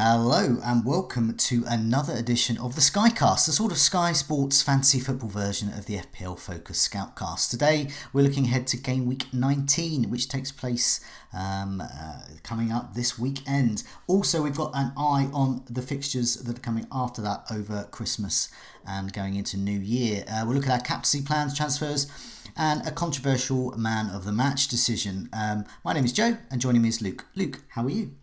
Hello and welcome to another edition of the Skycast, the sort of Sky Sports fantasy football version of the FPL Focus Scoutcast. Today we're looking ahead to game week 19, which takes place coming up this weekend. Also, we've got an eye on the fixtures that are coming after that over Christmas and going into New Year. We'll look at our captaincy plans, transfers, and a controversial man of the match decision. My name is Joe, and joining me is Luke. Luke, how are you?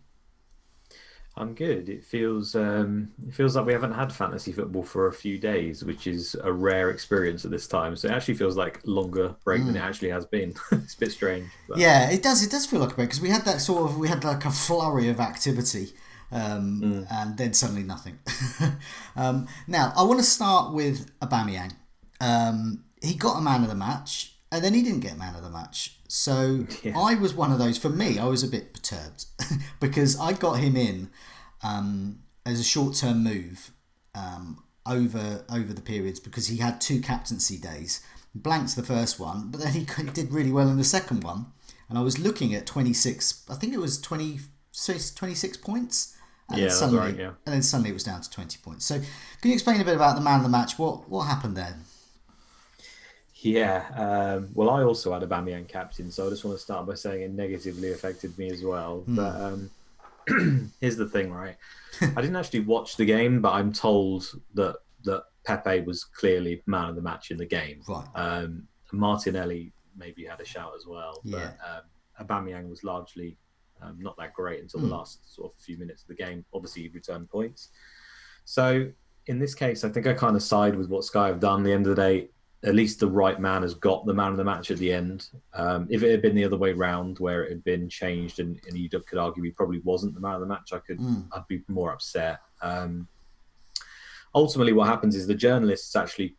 I'm good. It feels like we haven't had fantasy football for a few days, which is a rare experience at this time. So it actually feels like a longer break than it actually has been. It's a bit strange. But... Yeah, it does. It does feel like a break because we had like a flurry of activity, and then suddenly nothing. Now I want to start with Aubameyang. He got a man of the match, and then he didn't get man of the match. So yeah. I was one of those. For me, I was a bit perturbed because I got him in as a short-term move over the periods because he had two captaincy days. Blanked the first one, but then he did really well in the second one. And I was looking at 26. I think it was 26 points. And yeah, then suddenly, that's right. Yeah. And then suddenly it was down to 20 points. So, can you explain a bit about the man of the match? What happened there? Yeah, well, I also had a Aubameyang captain, so I just want to start by saying it negatively affected me as well. But here's the thing, right? I didn't actually watch the game, but I'm told that Pepe was clearly man of the match in the game. Right. Martinelli maybe had a shout as well, Yeah. but Aubameyang was largely not that great until the last sort of few minutes of the game. Obviously, he returned points. So in this case, I think I kind of side with what Sky have done. At the end of the day, at least the right man has got the man of the match at the end. If it had been the other way round, where it had been changed and you could argue he probably wasn't the man of the match, I'd be more upset. Ultimately, what happens is the journalists actually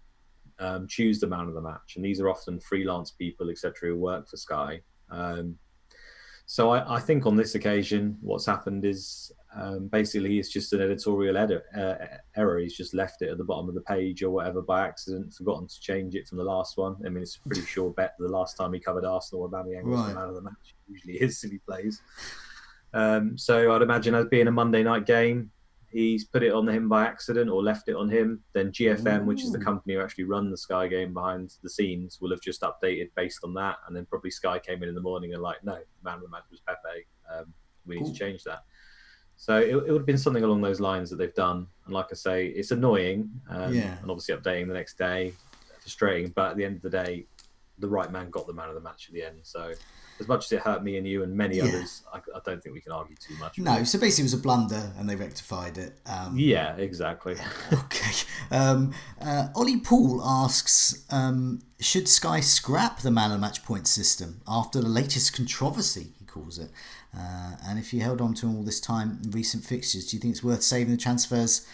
choose the man of the match, and these are often freelance people, etc., who work for Sky. So I think on this occasion, what's happened is basically it's just an editorial error. He's just left it at the bottom of the page or whatever by accident, forgotten to change it from the last one. I mean, it's a pretty sure bet the last time he covered Arsenal, Aubameyang was the man of the match. It usually is if he plays. So I'd imagine as being a Monday night game, he's put it on him by accident or left it on him. Then GFM, which is the company who actually run the Sky game behind the scenes, will have just updated based on that. And then probably Sky came in the morning and like, no, the man of the match was Pepe. We need to change that. So it would have been something along those lines that they've done. And like I say, it's annoying. And obviously updating the next day, frustrating. But at the end of the day, the right man got the man of the match at the end. So as much as it hurt me and you and many others, I don't think we can argue too much. No, so basically it was a blunder and they rectified it. Yeah, exactly. Okay. Ollie Poole asks, should Sky scrap the man of the match point system after the latest controversy, he calls it? And if you held on to all this time in recent fixtures, do you think it's worth saving the transfers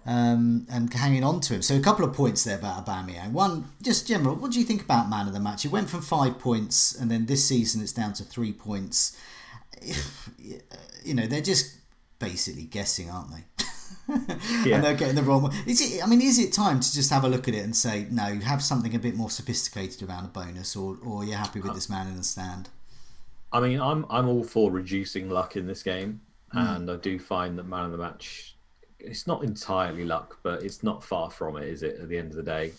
and hanging on to him? So a couple of points there about Aubameyang. One, just general, what do you think about man of the match? It went from 5 points and then this season it's down to 3 points. You know, they're just basically guessing, aren't they? And they're getting the wrong one. Is it time to just have a look at it and say, no, have something a bit more sophisticated around a bonus, or you're happy with this man in the stand? I mean, I'm all for reducing luck in this game, and I do find that man of the match, it's not entirely luck, but it's not far from it, is it? At the end of the day,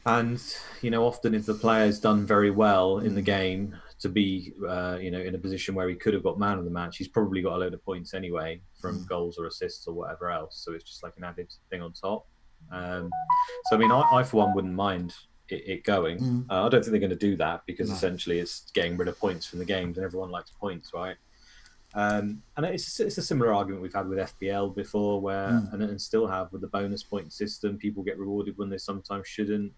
And you know, often if the player's done very well in the game to be, in a position where he could have got man of the match, he's probably got a load of points anyway from goals or assists or whatever else. So it's just like an added thing on top. So I mean, I for one wouldn't mind it going. I don't think they're going to do that because essentially it's getting rid of points from the games, and everyone likes points, right? And it's a similar argument we've had with FPL before, where and still have with the bonus point system. People get rewarded when they sometimes shouldn't.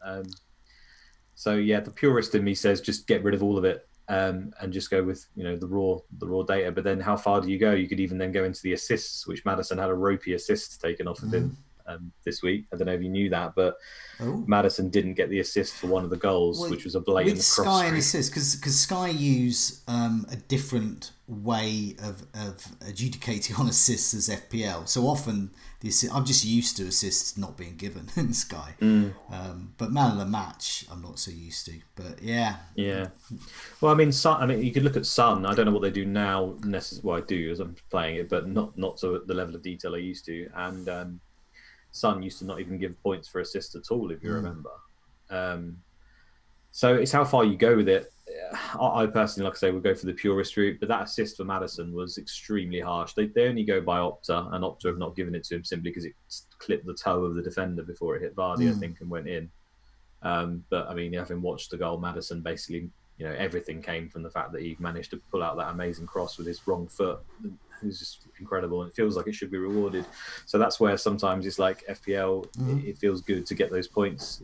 So yeah, the purist in me says just get rid of all of it and just go with the raw data. But then how far do you go? You could even then go into the assists, which Maddison had a ropey assist taken off of him this week. I don't know if you knew that, but Oh. Maddison didn't get the assist for one of the goals, which was a blatant with cross Sky and streak. assist, because Sky use a different way of adjudicating on assists as FPL. So often I'm just used to assists not being given in Sky, but man of the match I'm not so used to. But yeah, Well, I mean, you could look at Sun. I don't know what they do now. Well, I do as I'm playing it, but not to the level of detail I used to. And Sun used to not even give points for assists at all, if you remember. So it's how far you go with it. I personally, like I say, would go for the purist route, but that assist for Maddison was extremely harsh. They only go by Opta, and Opta have not given it to him simply because it clipped the toe of the defender before it hit Vardy, I think, and went in. But I mean, having watched the goal, Maddison basically, everything came from the fact that he managed to pull out that amazing cross with his wrong foot. It was just incredible, and it feels like it should be rewarded. So that's where sometimes it's like FPL, it feels good to get those points.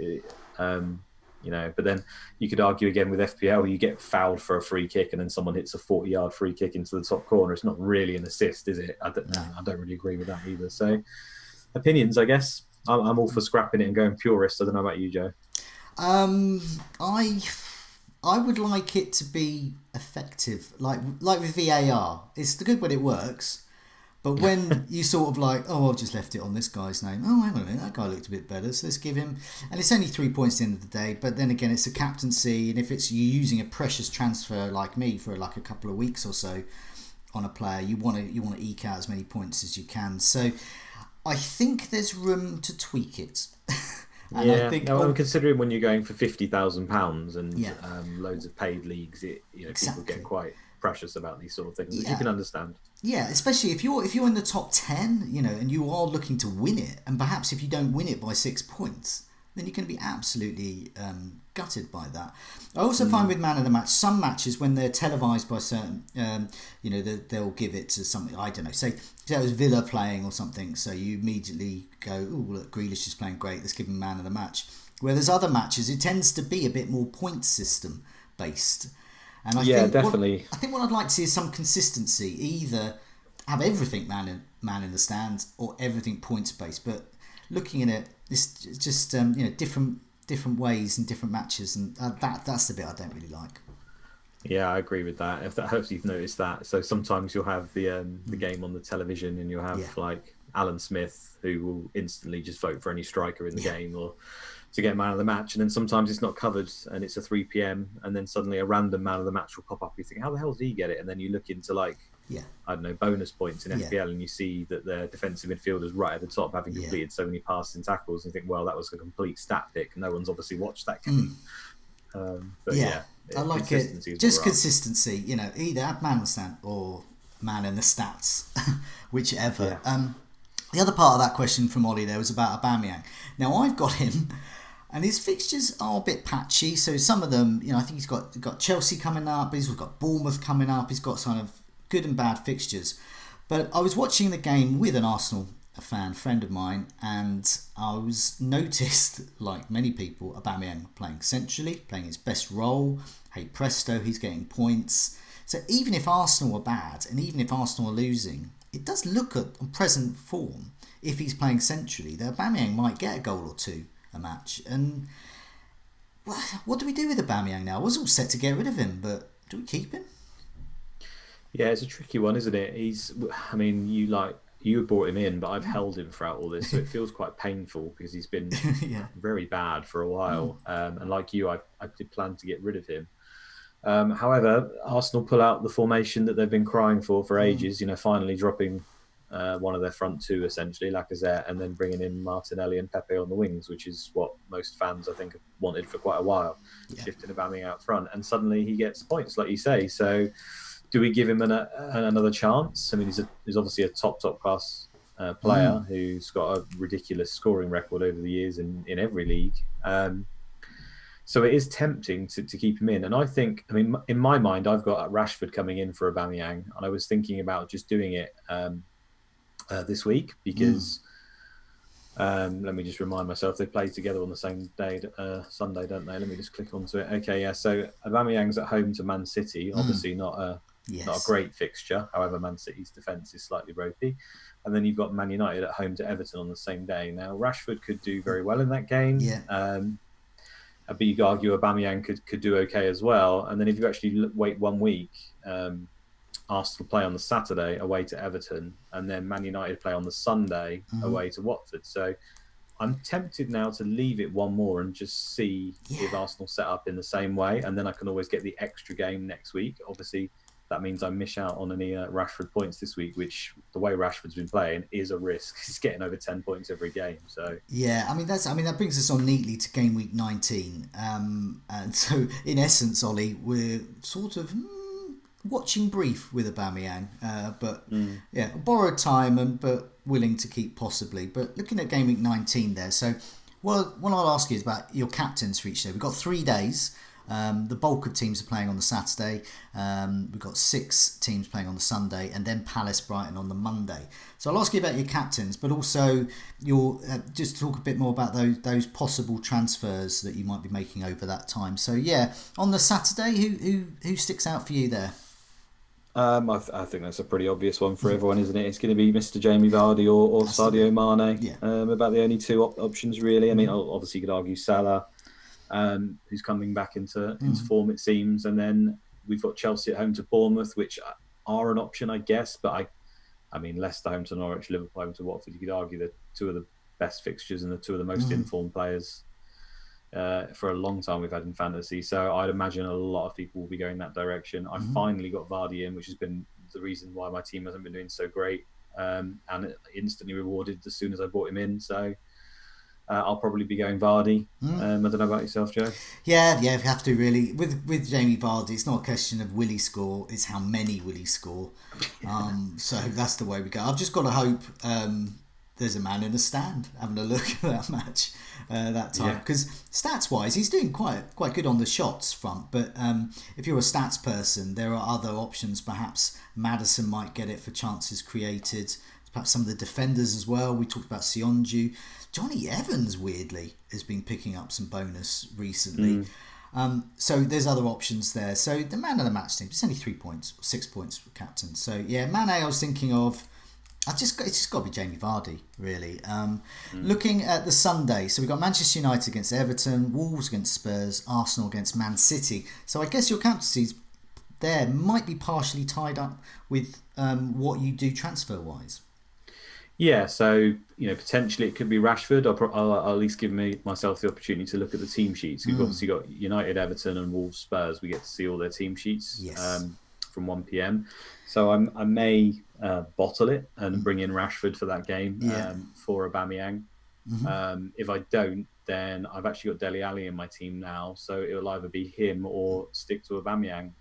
But then you could argue again with FPL, you get fouled for a free kick and then someone hits a 40-yard free kick into the top corner. It's not really an assist, is it? I don't really agree with that either. So opinions, I guess. I'm all for scrapping it and going purist. I don't know about you, Joe. I would like it to be effective, like with VAR. It's good when it works, but when you sort of like, oh, I've just left it on this guy's name. Oh, hang on a minute, that guy looked a bit better, so let's give him. And it's only 3 points at the end of the day. But then again, it's a captaincy, and if it's you using a precious transfer like me for like a couple of weeks or so on a player, you want to eke out as many points as you can. So I think there's room to tweak it. And I think, I'm considering when you're going for £50,000 and loads of paid leagues, people get quite precious about these sort of things. You can understand. Yeah, especially if you're in the top 10, and you are looking to win it, and perhaps if you don't win it by 6 points, then you're going to be absolutely gutted by that. I also find with man of the match, some matches when they're televised by certain, they'll give it to something. I don't know. Say it was Villa playing or something, so you immediately go, "Oh, look, Grealish is playing great. Let's give him man of the match." Where there's other matches, it tends to be a bit more point system based. And I think definitely. I think what I'd like to see is some consistency. Either have everything man in the stands or everything points based. But looking at it, it's just different ways and different matches, and that's the bit I don't really like. Yeah, I agree with that. If that hopefully you've noticed that. So sometimes you'll have the game on the television, and you'll have like Alan Smith, who will instantly just vote for any striker in the game or to get man of the match, and then sometimes it's not covered and it's a 3 p.m. and then suddenly a random man of the match will pop up. You think, how the hell did he get it? And then you look into I don't know, bonus points in FPL, and you see that their defensive midfielder's right at the top, having completed so many passes and tackles, and you think, well, that was a complete stat pick. No one's obviously watched that game. I like it. Just consistency, either add man in the stand or man in the stats, whichever. The other part of that question from Ollie there was about Aubameyang. Now I've got him, and his fixtures are a bit patchy. So some of them, I think he's got Chelsea coming up, but he's got Bournemouth coming up. He's got sort of good and bad fixtures. But I was watching the game with an Arsenal friend of mine, and I was noticed, like many people, Aubameyang playing centrally, playing his best role. Hey presto, he's getting points. So even if Arsenal are bad, and even if Arsenal are losing, it does look on present form, if he's playing centrally, that Aubameyang might get a goal or two a match. And what do we do with Aubameyang now? I was all set to get rid of him, but do we keep him? Yeah, it's a tricky one, isn't it? You brought him in, but I've held him throughout all this, so it feels quite painful because he's been very bad for a while. And like you, I did plan to get rid of him. However, Arsenal pull out the formation that they've been crying for ages, finally dropping one of their front two, essentially, Lacazette, and then bringing in Martinelli and Pepe on the wings, which is what most fans, I think, have wanted for quite a while, shifting Aubameyang out front. And suddenly he gets points, like you say. So do we give him another chance? I mean, he's obviously a top class player who's got a ridiculous scoring record over the years in every league. So it is tempting to keep him in. And I think, in my mind, I've got Rashford coming in for Aubameyang. And I was thinking about just doing it this week because, let me just remind myself, they play together on the same day, Sunday, don't they? Let me just click onto it. Okay, yeah. So Aubameyang's at home to Man City. Obviously not Not a Yes. great fixture. However, Man City's defence is slightly ropey. And then you've got Man United at home to Everton on the same day. Now, Rashford could do very well in that game. Yeah. But you could argue Aubameyang could do okay as well. And then if you actually wait 1 week, Arsenal play on the Saturday away to Everton, and then Man United play on the Sunday away to Watford. So I'm tempted now to leave it one more and just see if Arsenal set up in the same way, and then I can always get the extra game next week. Obviously, that means I miss out on any Rashford points this week, which the way Rashford's been playing is a risk. He's getting over 10 points every game. So Yeah, that brings us on neatly to game week 19. And so in essence, Ollie, we're sort of watching brief with Aubameyang, but borrowed time but willing to keep possibly. But looking at game week 19 there, so what I'll ask you is about your captains for each day. We've got 3 days. The bulk of teams are playing on the Saturday. We've got 6 teams playing on the Sunday, and then Palace Brighton on the Monday. So I'll ask you about your captains, but also your just talk a bit more about those possible transfers that you might be making over that time. So yeah, on the Saturday, who sticks out for you there? I think that's a pretty obvious one for everyone, isn't it? It's going to be Mr. Jamie Vardy or Sadio Mane. Yeah. About the only 2 options, really. I mean, obviously, you could argue Salah, who's coming back into form, it seems. And then we've got Chelsea at home to Bournemouth, which are an option, I guess. But I mean, Leicester home to Norwich, Liverpool home to Watford. You could argue they're 2 of the best fixtures and the 2 of the most informed players for a long time we've had in fantasy. So I'd imagine a lot of people will be going that direction. I finally got Vardy in, which has been the reason why my team hasn't been doing so great, and instantly rewarded as soon as I brought him in. So I'll probably be going Vardy. I don't know about yourself, Joe. Yeah, we have to really. With Jamie Vardy, it's not a question of will he score, it's how many will he score. So that's the way we go. I've just got to hope there's a man in the stand having a look at that match that time, because stats wise he's doing quite good on the shots front, but if you're a stats person, there are other options. Perhaps Maddison might get it for chances created, perhaps some of the defenders as well. We talked about Sionju. Johnny Evans weirdly has been picking up some bonus recently. So there's other options there. So the man of the match team, it's only 3 points, 6 points for captain. So yeah, Mane I was thinking of. It's just got to be Jamie Vardy, really. Looking at the Sunday, so we've got Manchester United against Everton, Wolves against Spurs, Arsenal against Man City. So I guess your captaincies there might be partially tied up with what you do transfer-wise. Yeah, so potentially it could be Rashford. I'll at least give myself the opportunity to look at the team sheets. We've obviously got United, Everton, and Wolves, Spurs. We get to see all their team sheets from 1 p.m. So I may bottle it and bring in Rashford for that game for Aubameyang. If I don't, then I've actually got Dele Alli in my team now, so it will either be him or stick to Aubameyang.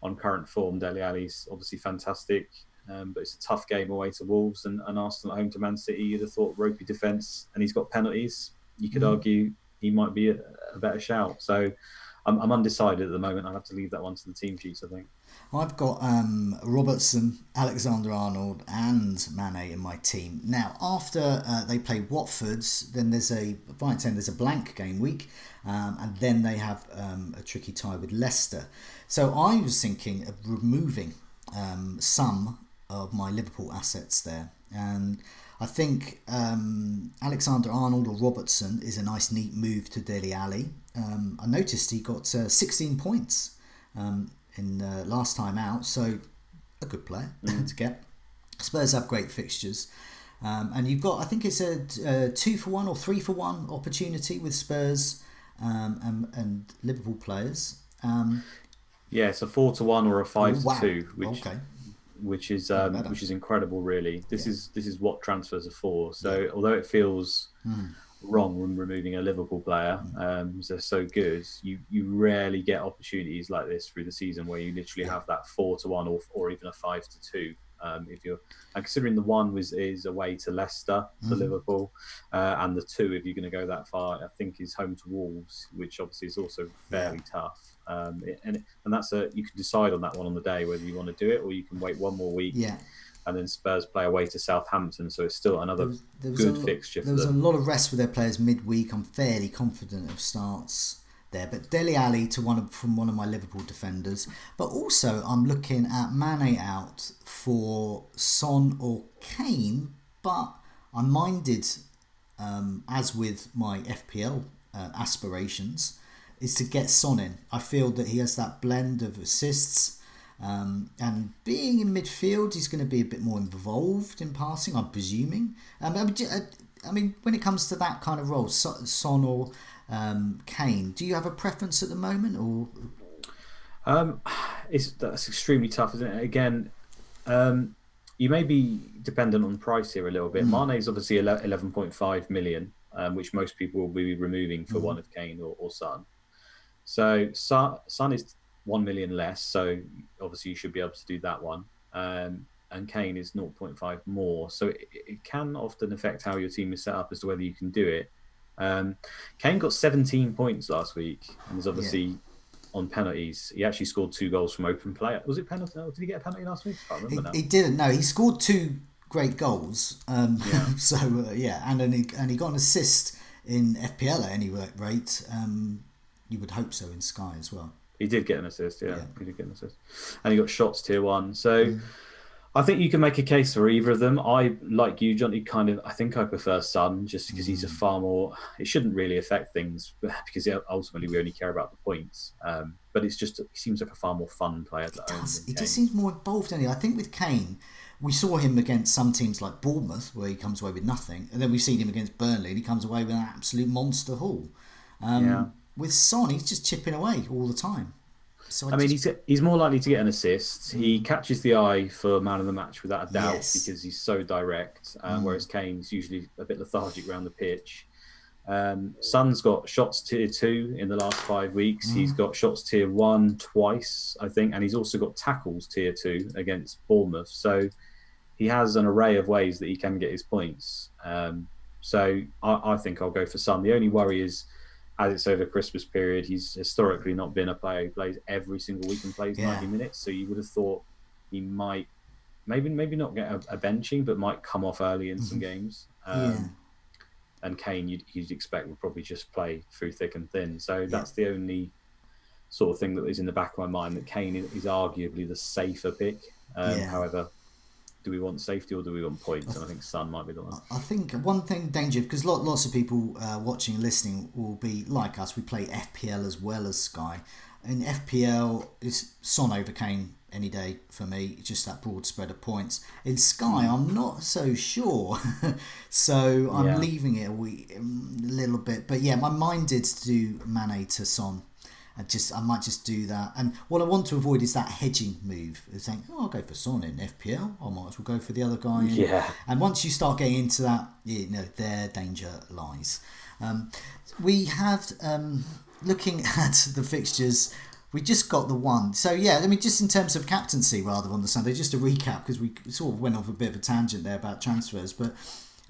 On current form, Dele Alli's obviously fantastic, but it's a tough game away to Wolves and Arsenal at home to Man City. You'd have thought ropey defence, and he's got penalties. You could argue he might be a better shout. So I'm undecided at the moment. I'll have to leave that one to the team sheets, I think. I've got Robertson, Alexander-Arnold and Mane in my team. Now, after they play Watford's, then there's a blank game week, and then they have a tricky tie with Leicester. So I was thinking of removing some of my Liverpool assets there, and I think Alexander-Arnold or Robertson is a nice neat move to Dele Alli. I noticed he got 16 points in last time out, so a good player to get. Spurs have great fixtures, and you've got, I think it's a 2-for-1 or 3-for-1 opportunity with Spurs and Liverpool players. It's a 4-to-1 or a 5-to-2, which is incredible, really. This is what transfers are for. So although it feels wrong when removing a Liverpool player, they're so good, you rarely get opportunities like this through the season where you literally have that 4-to-1 or even a 5-to-2. If you're considering the 1 is away to Leicester for Liverpool, and the 2, if you're going to go that far, I think is home to Wolves, which obviously is also fairly tough. And that's you can decide on that one on the day whether you want to do it or you can wait one more week. And then Spurs play away to Southampton, so it's still another good fixture for them. There was a lot of rest for their players midweek. I'm fairly confident of starts there. But Dele Alli from one of my Liverpool defenders. But also I'm looking at Mane out for Son or Kane. But I'm minded, as with my FPL aspirations, is to get Son in. I feel that he has that blend of assists, and being in midfield, he's going to be a bit more involved in passing, I'm presuming. I mean, when it comes to that kind of role, Son or Kane, do you have a preference at the moment, or? That's extremely tough, isn't it? Again, you may be dependent on price here a little bit. Mane's obviously 11.5 million, which most people will be removing for one of Kane or Son. So Son is 1 million less, so obviously you should be able to do that one. And Kane is 0.5 more, so it can often affect how your team is set up as to whether you can do it. Kane got 17 points last week, and is obviously on penalties. He actually scored 2 goals from open play. Was it penalty? Did he get a penalty last week? I can't remember now. He didn't. No, he scored 2 great goals. So and he got an assist in FPL at any rate. You would hope so in Sky as well. He did get an assist, he did get an assist. And he got shots tier 1. So I think you can make a case for either of them. I, like you, Johnny, I think I prefer Son just because he's a far more... It shouldn't really affect things because ultimately we only care about the points. But it's just, he seems like a far more fun player to own. He just seems more involved in it. I think with Kane, we saw him against some teams like Bournemouth where he comes away with nothing. And then we've seen him against Burnley and he comes away with an absolute monster haul. With Son, he's just chipping away all the time. So he's more likely to get an assist. He catches the eye for man of the match without a doubt because he's so direct, whereas Kane's usually a bit lethargic around the pitch. Son's got shots tier 2 in the last 5 weeks. He's got shots tier 1 twice, I think, and he's also got tackles tier 2 against Bournemouth. So he has an array of ways that he can get his points. So I think I'll go for Son. The only worry is, as it's over Christmas period, he's historically not been a player who plays every single week and plays 90 minutes. So you would have thought he might, maybe not get a benching, but might come off early in some games. And Kane, you'd expect would probably just play through thick and thin. So that's the only sort of thing that is in the back of my mind, that Kane is arguably the safer pick. However, do we want safety or do we want points? And I think Son might be the one. I think one thing, danger, because lots of people watching and listening will be like us. We play FPL as well as Sky. In FPL, it's Son over Kane any day for me. Just that broad spread of points. In Sky, I'm not so sure. So I'm leaving it a little bit. But my mind did to do Mane to Son. I might just do that. And what I want to avoid is that hedging move. It's saying, I'll go for Son in FPL. I might as well go for the other guy. And once you start getting into that, their danger lies. We have, looking at the fixtures, we just got the one. So, just in terms of captaincy rather on the Sunday, just to recap, because we sort of went off a bit of a tangent there about transfers. But,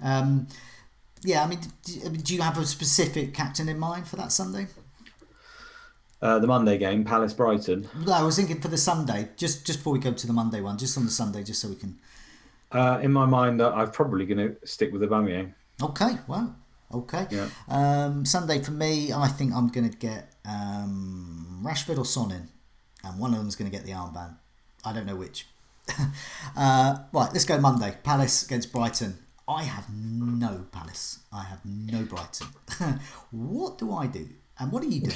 do you have a specific captain in mind for that Sunday? The Monday game, Palace Brighton. No, I was thinking for the Sunday, just before we go to the Monday one, just on the Sunday, just so we can. In my mind, I'm probably going to stick with Aubameyang. Okay, well, okay. Yeah. Sunday for me, I think I'm going to get Rashford or Son in, and one of them's going to get the armband. I don't know which. Right, let's go Monday. Palace against Brighton. I have no Palace. I have no Brighton. What do I do? And what are you doing?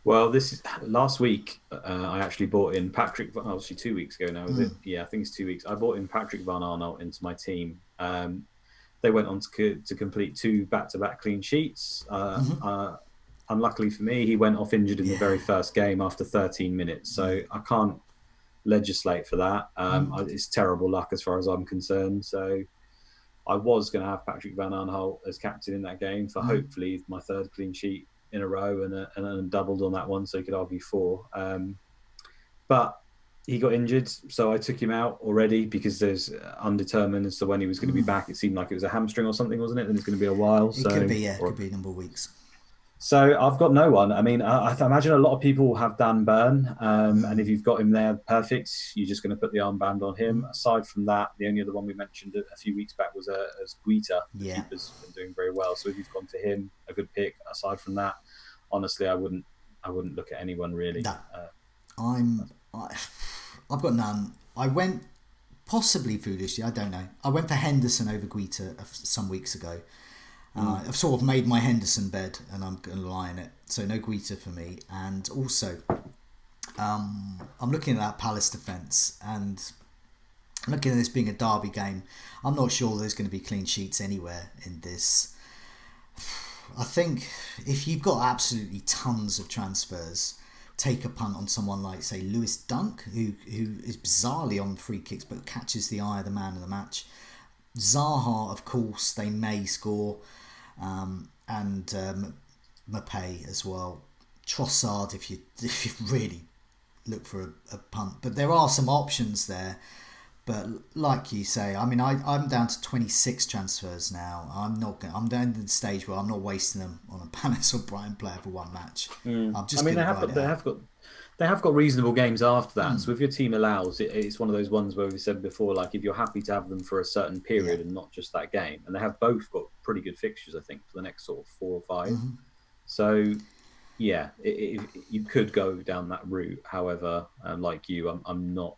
Well, this is last week. I actually bought in Patrick. Obviously, 2 weeks ago now, was it? Yeah, I think it's 2 weeks. I bought in Patrick Van Aanholt into my team. They went on to complete 2 back-to-back clean sheets. Unluckily for me, he went off injured in the very first game after 13 minutes. So I can't legislate for that. It's terrible luck as far as I'm concerned. So I was going to have Patrick Van Aanholt as captain in that game for hopefully my 3rd clean sheet in a row, and doubled on that one, so he could argue 4. But he got injured, so I took him out already because there's undetermined as to when he was going to be back. It seemed like it was a hamstring or something, wasn't it? And it's going to be a while. It could be, could be a number of weeks. So I've got no one. I mean, I imagine a lot of people have Dan Burn, and if you've got him there, perfect. You're just going to put the armband on him. Aside from that, the only other one we mentioned a few weeks back was Guita. The Yeah. keeper's been doing very well. So if you've gone for him, a good pick. Aside from that, honestly, I wouldn't look at anyone really. No, I've got none. I went possibly foolishly. I don't know. I went for Henderson over Guita some weeks ago. I've sort of made my Henderson bed, and I'm going to lie in it. So no Guita for me. And also, I'm looking at that Palace defence, and I'm looking at this being a derby game. I'm not sure there's going to be clean sheets anywhere in this. I think if you've got absolutely tons of transfers, take a punt on someone like, say, Lewis Dunk, who is bizarrely on free kicks but catches the eye of the man of the match. Zaha, of course, they may score, and Mbappe as well. Trossard, if you really look for a punt, but there are some options there. But like you say, I mean, I'm down to 26 transfers now. I'm down to the stage where I'm not wasting them on a Palace or Brighton player for one match. I'm just. I mean, they have got reasonable games after that. So if your team allows, it's one of those ones where we said before, like if you're happy to have them for a certain period and not just that game, and they have both got pretty good fixtures, I think, for the next sort of 4 or 5. So yeah, you could go down that route. However, like you, I'm not.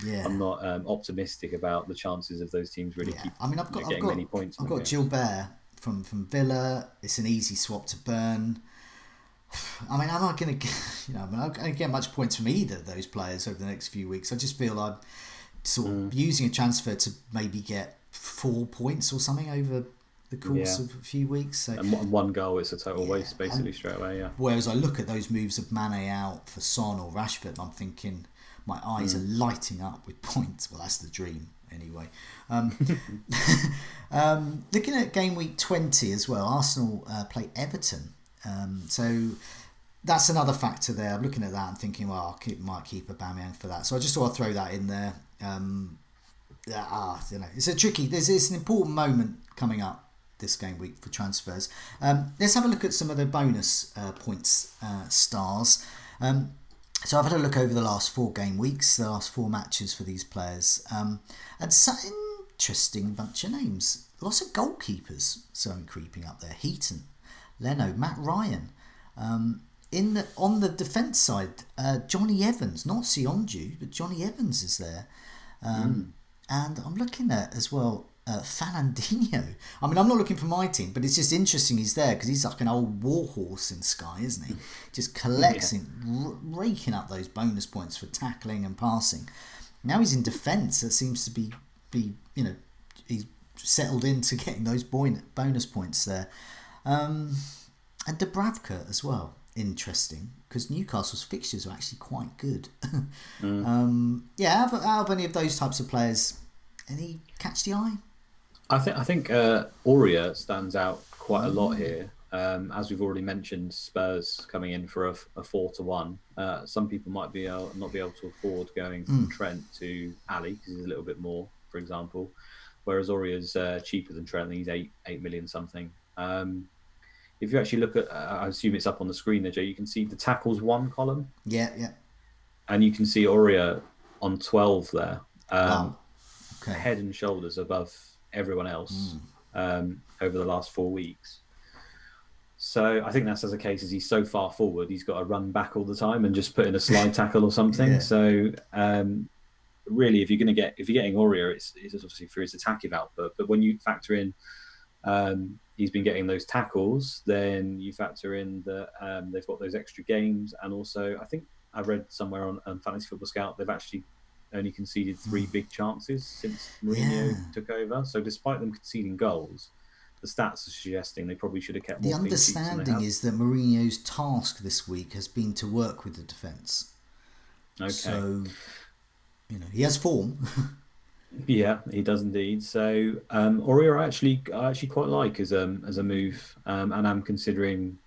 Yeah. I'm not optimistic about the chances of those teams really keep. I mean, I've got many points. I've got Gilbert from Villa. It's an easy swap to burn. I mean, I'm not going to, I'm not going to get much points from either of those players over the next few weeks. I just feel I'm sort of using a transfer to maybe get 4 points or something over the course of a few weeks. So, and one goal, it's a total waste basically straight away. Yeah. Whereas I look at those moves of Mane out for Son or Rashford, I'm thinking my eyes are lighting up with points. Well, that's the dream anyway. Looking at game week 20 as well, Arsenal play Everton. So that's another factor there. I'm looking at that and thinking, well, might keep Aubameyang for that. So I just thought I'd throw that in there. It's a tricky. It's an important moment coming up this game week for transfers. Let's have a look at some of the bonus points stars. So I've had a look over the last 4 game weeks, the last 4 matches for these players, and some interesting bunch of names. Lots of goalkeepers, creeping up there. Heaton, Leno, Matt Ryan. On the defence side, Johnny Evans, not Sionju, but Johnny Evans is there. And I'm looking at as well Fernandinho. I mean, I'm not looking for my team, but it's just interesting he's there because he's like an old warhorse in Sky, isn't he? Just collecting, raking up those bonus points for tackling and passing. Now he's in defence. That seems to be he's settled into getting those bonus points there. And Dubravka as well. Interesting, because Newcastle's fixtures are actually quite good. Out of any of those types of players, any catch the eye? I think Aurier stands out quite a lot here. As we've already mentioned, Spurs coming in for a 4-1. Some people might not be able to afford going from Trent to Ali because he's a little bit more, for example. Whereas Aurier's cheaper than Trent. I think he's 8 million something. If you actually look at, I assume it's up on the screen there, Joe, you can see the tackles 1 column. Yeah. And you can see Aurier on 12 there. Wow. Okay. Head and shoulders above everyone else over the last 4 weeks. So I think that's as a case as he's so far forward, he's got to run back all the time and just put in a slide tackle or something. So really, if you're getting Aurier, it's obviously for his attacking output. But when you factor in he's been getting those tackles, then you factor in that they've got those extra games, and also I think I read somewhere on Fantasy Football Scout they've actually only conceded 3 big chances since Mourinho took over. So despite them conceding goals, the stats are suggesting they probably should have kept more. The understanding is that Mourinho's task this week has been to work with the defence. Okay. So, he has form. Yeah, he does indeed. So Aurier I actually quite like as a move, and I'm considering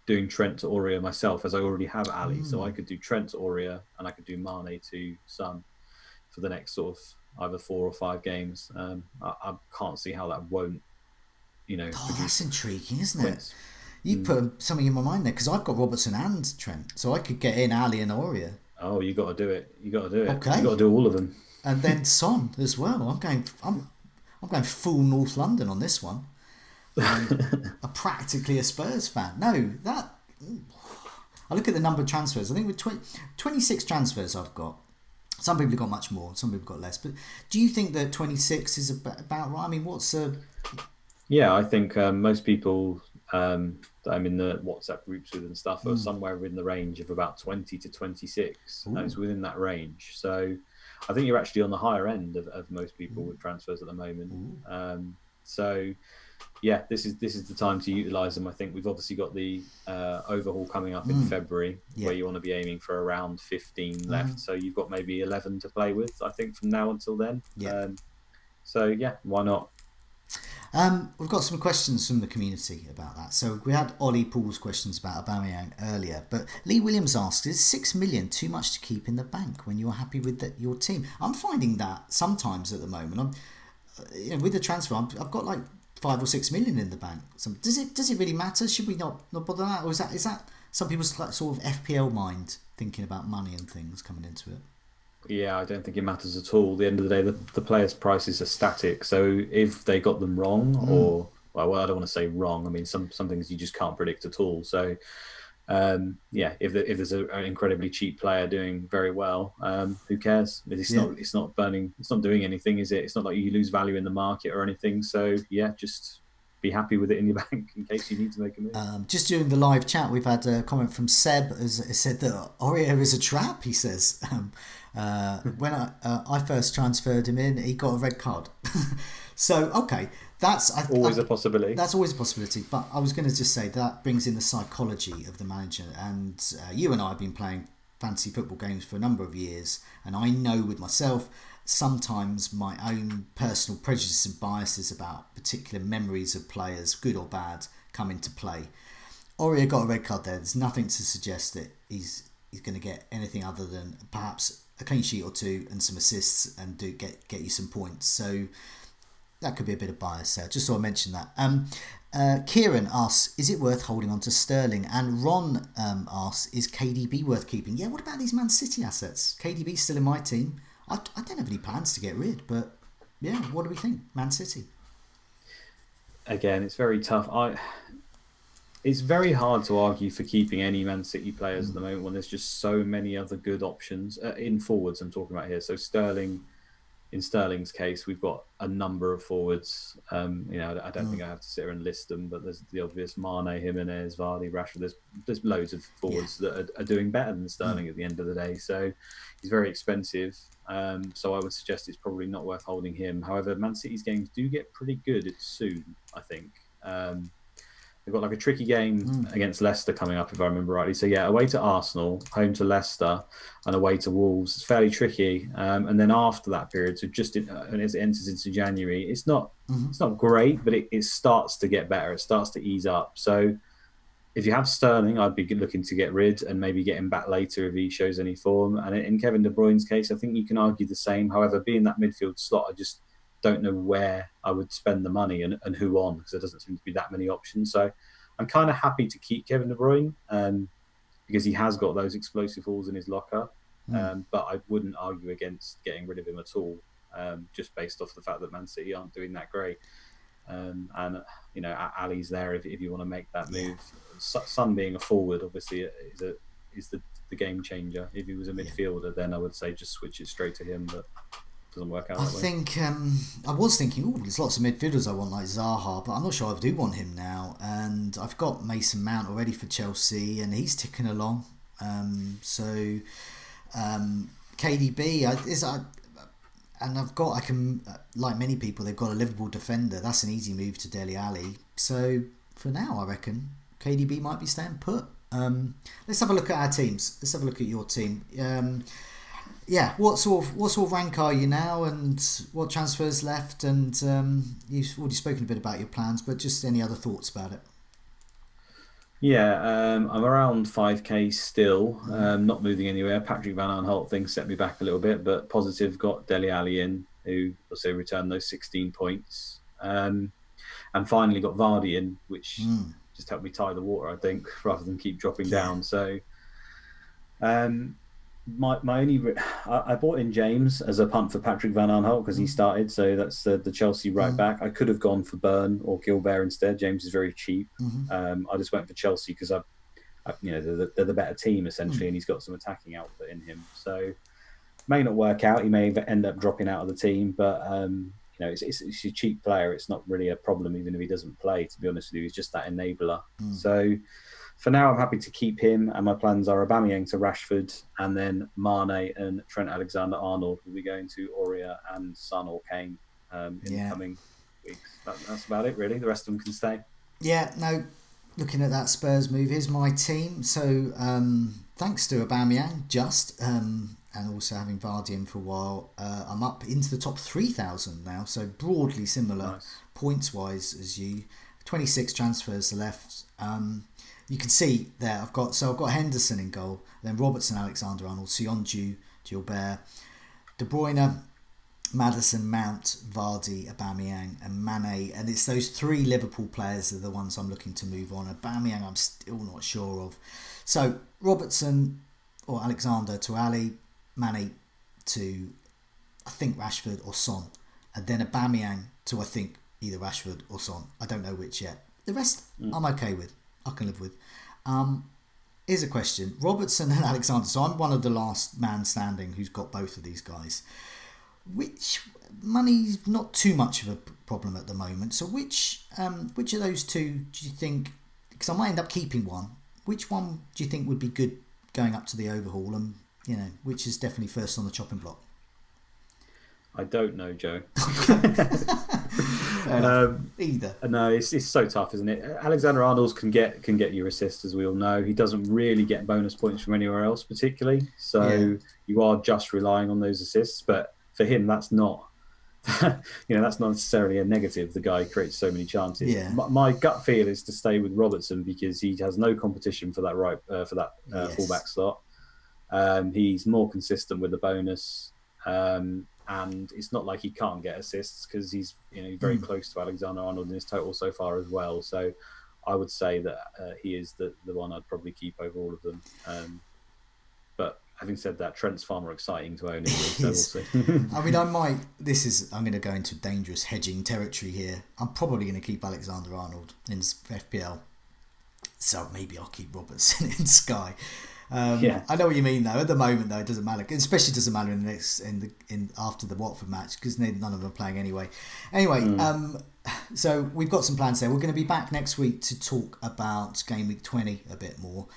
doing Trent to Aurier myself, as I already have Ali. So I could do Trent to Aurier and I could do Mane to Son for the next sort of either 4 or 5 games. I can't see how that won't, that's intriguing, isn't it? You've Mm. put something in my mind there because I've got Robertson and Trent, so I could get in Ali and Aurier. Oh, you got to do it. You got to do it. You got Okay, to do all of them. and then Son as well. I'm going full North London on this one. I'm practically a Spurs fan. No, that I look at the number of transfers. I think with 26 transfers I've got. Some people have got much more, some people have got less. But do you think that 26 is about right? I mean, what's a... Yeah, I think most people that I'm in the WhatsApp groups with and stuff are somewhere in the range of about 20 to 26. And it's within that range. So I think you're actually on the higher end of most people with transfers at the moment. So yeah, this is the time to utilise them. I think we've obviously got the overhaul coming up in February, where you want to be aiming for around 15 left. So you've got maybe 11 to play with, I think, from now until then. Yeah. So yeah, why not? We've got some questions from the community about that. So we had Ollie Paul's questions about Aubameyang earlier, but Lee Williams asks, is 6 million too much to keep in the bank when you're happy with your team? I'm finding that sometimes at the moment. With the transfer, I've got like 5 or 6 million in the bank. So does it really matter? Should we not bother that, or is that some people's like sort of FPL mind thinking about money and things coming into it? Yeah, I don't think it matters at all. At the end of the day, the players' prices are static. So if they got them wrong, or well, I don't want to say wrong. I mean, some things you just can't predict at all. So yeah, if there's an incredibly cheap player doing very well, who cares? It's not burning. It's not doing anything, is it? It's not like you lose value in the market or anything. So yeah, just be happy with it in your bank in case you need to make a move. Just during the live chat, we've had a comment from Seb. Has said that Aurier is a trap. He says. When I first transferred him in, he got a red card. So okay, that's always a possibility. That's always a possibility. But I was going to just say that brings in the psychology of the manager. And you and I have been playing fantasy football games for a number of years, and I know with myself sometimes my own personal prejudices and biases about particular memories of players, good or bad, come into play. Aurier got a red card there. There's nothing to suggest that he's going to get anything other than perhaps a clean sheet or two and some assists and get you some points. So that could be a bit of bias there. Just so I mentioned that. Kieran asks, is it worth holding on to Sterling? And Ron asks, is KDB worth keeping? Yeah, what about these Man City assets? KDB's still in my team. I don't have any plans to get rid, but yeah, what do we think? Man City. Again, it's very tough. It's very hard to argue for keeping any Man City players at the moment when there's just so many other good options in forwards. I'm talking about here. So Sterling, in Sterling's case, we've got a number of forwards. I don't think I have to sit here and list them, but there's the obvious: Mane, Jimenez, Vardy, Rashford. There's loads of forwards that are doing better than Sterling at the end of the day. So he's very expensive. So I would suggest it's probably not worth holding him. However, Man City's games do get pretty good soon, I think. They've got like a tricky game against Leicester coming up, if I remember rightly. So yeah, away to Arsenal, home to Leicester, and away to Wolves. It's fairly tricky. And then after that period, so as it enters into January, it's not great, but it starts to get better. It starts to ease up. So if you have Sterling, I'd be looking to get rid and maybe get him back later if he shows any form. And in Kevin De Bruyne's case, I think you can argue the same. However, being that midfield slot, I just don't know where I would spend the money and who on, because there doesn't seem to be that many options. So I'm kind of happy to keep Kevin De Bruyne because he has got those explosive balls in his locker. But I wouldn't argue against getting rid of him at all, just based off the fact that Man City aren't doing that great. And Ali's there if you want to make that move. Son being a forward obviously is the game changer. If he was a midfielder, then I would say just switch it straight to him, but doesn't work out that way. Think I was thinking, there's lots of midfielders I want, like Zaha, but I'm not sure I do want him now. And I've got Mason Mount already for Chelsea, and he's ticking along. KDB and like many people, they've got a Liverpool defender. That's an easy move to Dele Alli. So for now, I reckon KDB might be staying put. Let's have a look at our teams. Let's have a look at your team. What sort of rank are you now, and what transfers left? And you've already spoken a bit about your plans, but just any other thoughts about it? Yeah, I'm around 5k still, not moving anywhere. Patrick Van Aanholt thing set me back a little bit, but positive got Dele Alli in, who also returned those 16 points. And finally got Vardy in, which just help me tie the water, I think, rather than keep dropping down. So my only I bought in James as a punt for Patrick Van Aanholt because he started, so that's the Chelsea right back. I could have gone for Byrne or Gilbert instead. James is very cheap. I just went for Chelsea because they're the better team essentially, and he's got some attacking output in him. So may not work out. He may end up dropping out of the team, but it's a cheap player. It's not really a problem, even if he doesn't play. To be honest with you, he's just that enabler. So for now, I'm happy to keep him, and my plans are Aubameyang to Rashford, and then Mane and Trent Alexander-Arnold will be going to Aurier and Son or Kane in the coming weeks. That's about it, really. The rest of them can stay. Yeah, no. Looking at that Spurs move, here's my team. So thanks to Aubameyang, and also having Vardy in for a while, I'm up into the top 3,000 now. So broadly similar points-wise as you. 26 transfers left. You can see there I've got Henderson in goal, then Robertson, Alexander-Arnold, Sionju, Gilbert, De Bruyne, Maddison, Mount, Vardy, Aubameyang and Mane, and it's those three Liverpool players are the ones I'm looking to move on. Aubameyang I'm still not sure of. So Robertson or Alexander to Ali, Mane to I think Rashford or Son, and then Aubameyang to I think either Rashford or Son. I don't know which yet. The rest I'm okay with. I can live with. Here's a question. Robertson and Alexander. So I'm one of the last man standing who's got both of these guys. Which money's not too much of a problem at the moment. So which of those two do you think? Because I might end up keeping one. Which one do you think would be good going up to the overhaul, and which is definitely first on the chopping block? I don't know, Joe. Either. No, it's so tough, isn't it? Alexander-Arnold can get you assists, as we all know. He doesn't really get bonus points from anywhere else, particularly. So you are just relying on those assists. But for him, that's not, that's not necessarily a negative. The guy creates so many chances. Yeah. My gut feel is to stay with Robertson because he has no competition for that fullback slot. He's more consistent with the bonus. And it's not like he can't get assists because he's very close to Alexander-Arnold in his total so far as well. So I would say that he is the one I'd probably keep over all of them. But having said that, Trent's far more exciting to own anyway, so we'll see. I mean, I'm going to go into dangerous hedging territory here. I'm probably going to keep Alexander-Arnold in FPL. So maybe I'll keep Robertson in Sky. I know what you mean though. At the moment though, it doesn't matter. It especially doesn't matter in after the Watford match because none of them are playing anyway. So we've got some plans there. We're going to be back next week to talk about game week 20 a bit more.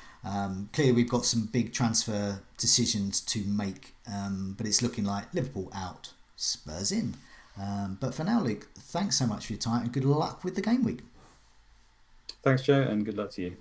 Clearly we've got some big transfer decisions to make, but it's looking like Liverpool out, Spurs in. But for now, Luke, thanks so much for your time and good luck with the game week. Thanks, Joe, and good luck to you.